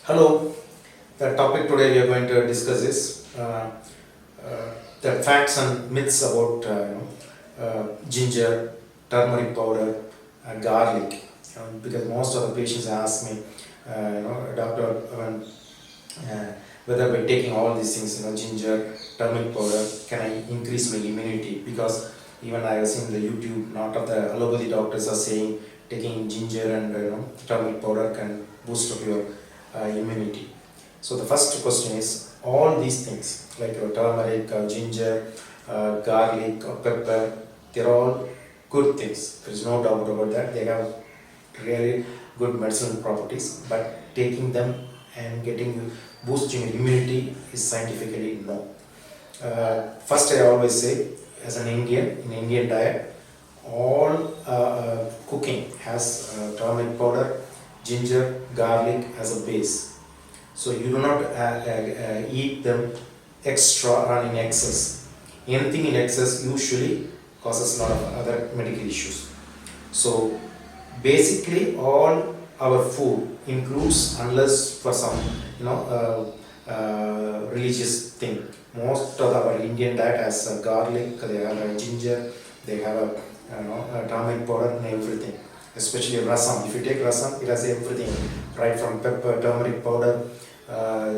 Hello, the topic today we are going to discuss is the facts and myths about ginger, turmeric powder, garlic. Because most of the patients ask me, doctor, whether by taking all these things, ginger, turmeric powder, can I increase my immunity? Because even I have seen the YouTube, lot of the allopathy doctors are saying taking ginger and turmeric powder can boost up your immunity. So the first question is, all these things like turmeric, ginger, garlic, or pepper, they're all good things. There is no doubt about that. They have really good medicinal properties, but taking them and boosting your immunity is scientifically no. First, I always say, as an Indian, in Indian diet, all cooking has turmeric powder, ginger, garlic as a base. So you do not eat them extra or in excess. Anything in excess usually causes a lot of other medical issues. So basically all our food includes, unless for some religious thing, most of our Indian diet has garlic, they have ginger, they have turmeric powder and everything. Especially rasam. If you take rasam, it has everything, right from pepper, turmeric powder,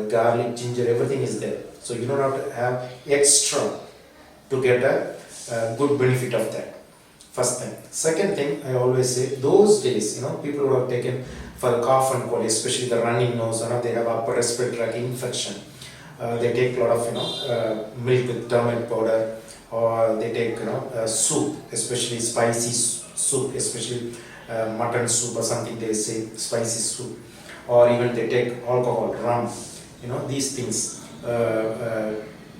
garlic, ginger, everything is there. So you don't have to have extra to get a good benefit of that. First thing. Second thing, I always say, those days, people who have taken for cough and cold, especially the running nose, they have upper respiratory infection. They take a lot of milk with turmeric powder, or they take soup, especially spicy soup, especially mutton soup or something, they say spicy soup, or even they take alcohol, rum, these things,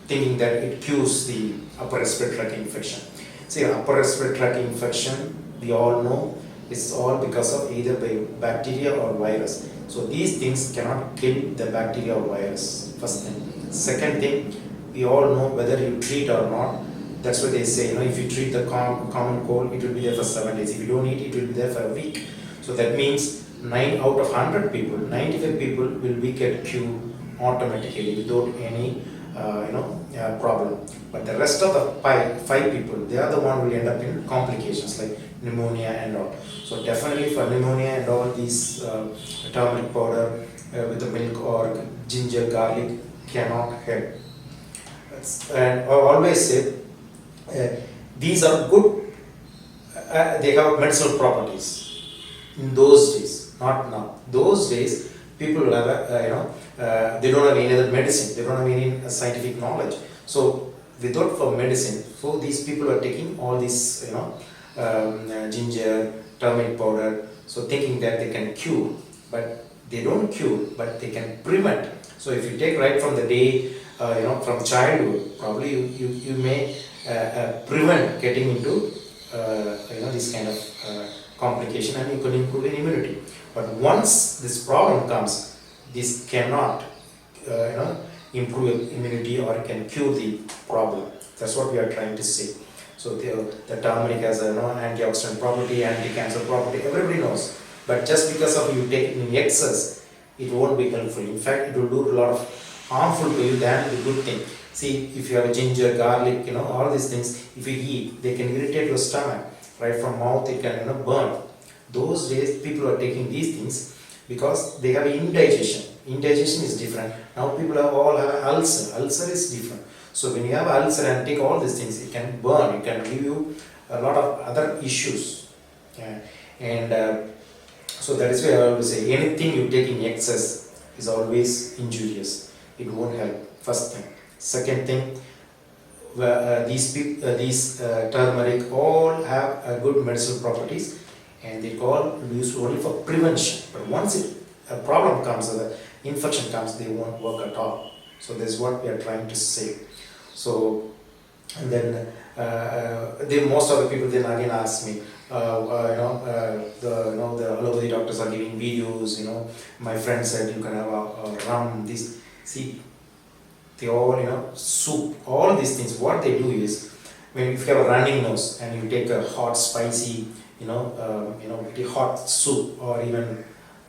thinking that it cures the upper respiratory infection. See, upper respiratory infection, we all know, is all because of either by bacteria or virus. So these things cannot kill the bacteria or virus, first thing. Second thing, we all know whether you treat or not. That's what they say, if you treat the common cold, it will be there for 7 days. If you don't eat, it will be there for a week. So that means 9 out of 100 people, 95 people will be get cured automatically without any problem. But the rest of the 5 people, they are the one who will end up in complications like pneumonia and all. So definitely for pneumonia and all, these turmeric powder with the milk or ginger, garlic cannot help. And I always say, these are good, they have medicinal properties in those days, not now. Those days, people will have they don't have any other medicine, they don't have any scientific knowledge. So without for medicine, so these people are taking all these ginger, turmeric powder, so thinking that they can cure, but they don't cure, but they can prevent. So if you take right from the day, from childhood, probably you may prevent getting into this kind of complication, and you can improve your immunity. But once this problem comes, this cannot improve your immunity or can cure the problem. That's what we are trying to say. So the turmeric has an antioxidant property, anti-cancer property, everybody knows. But just because of you take it in excess, it won't be helpful. In fact, it will do a lot of harmful to you than the good thing. See, if you have ginger, garlic, all these things, if you eat, they can irritate your stomach. Right from mouth, it can burn. Those days, people are taking these things because they have indigestion. Indigestion is different. Now people all have ulcer. Ulcer is different. So when you have ulcer and take all these things, it can burn. It can give you a lot of other issues. So that is why I always say, anything you take in excess is always injurious. It won't help. First thing. Second thing, these turmeric all have good medicinal properties, and they all used only for prevention. But once a problem comes, the infection comes, they won't work at all. So that's what we are trying to say. So, and then most of the people then again ask me, the allopathy doctors are giving videos. My friend said you can have a rum. This, see, they all soup, all these things. What they do is, if you have a running nose and you take a hot, spicy, hot soup, or even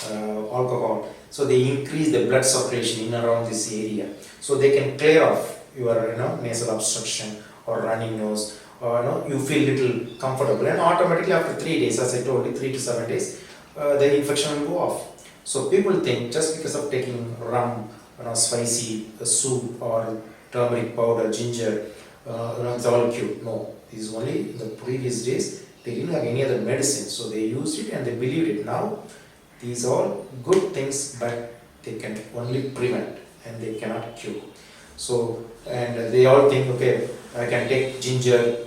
alcohol. So they increase the blood circulation in around this area. So they can clear off your nasal obstruction or running nose, or you feel little comfortable, and automatically after 3 days, as I told you, 3 to 7 days, the infection will go off. So people think just because of taking rum, spicy soup or turmeric powder, ginger, it's all cute. No, this is only the previous days. They didn't have any other medicine, so they used it and they believed it. Now, these are all good things, but they can only prevent and they cannot cure. So, and they all think, okay, I can take ginger,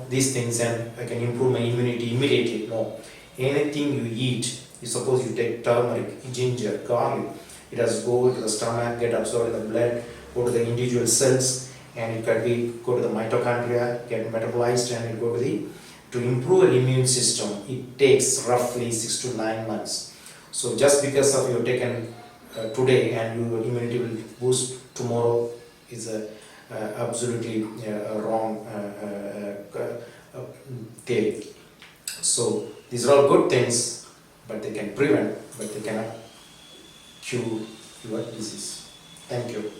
these things, and I can improve my immunity immediately. No, anything you eat, suppose you take turmeric, ginger, garlic, it has to go to the stomach, get absorbed in the blood, go to the individual cells, and it can go to the mitochondria, get metabolized, and it go to improve an immune system. It takes roughly 6 to 9 months. So just because of you taken today and your immunity will boost tomorrow is absolutely wrong theory. So these are all good things, but they can prevent, but they cannot cure your disease. Thank you.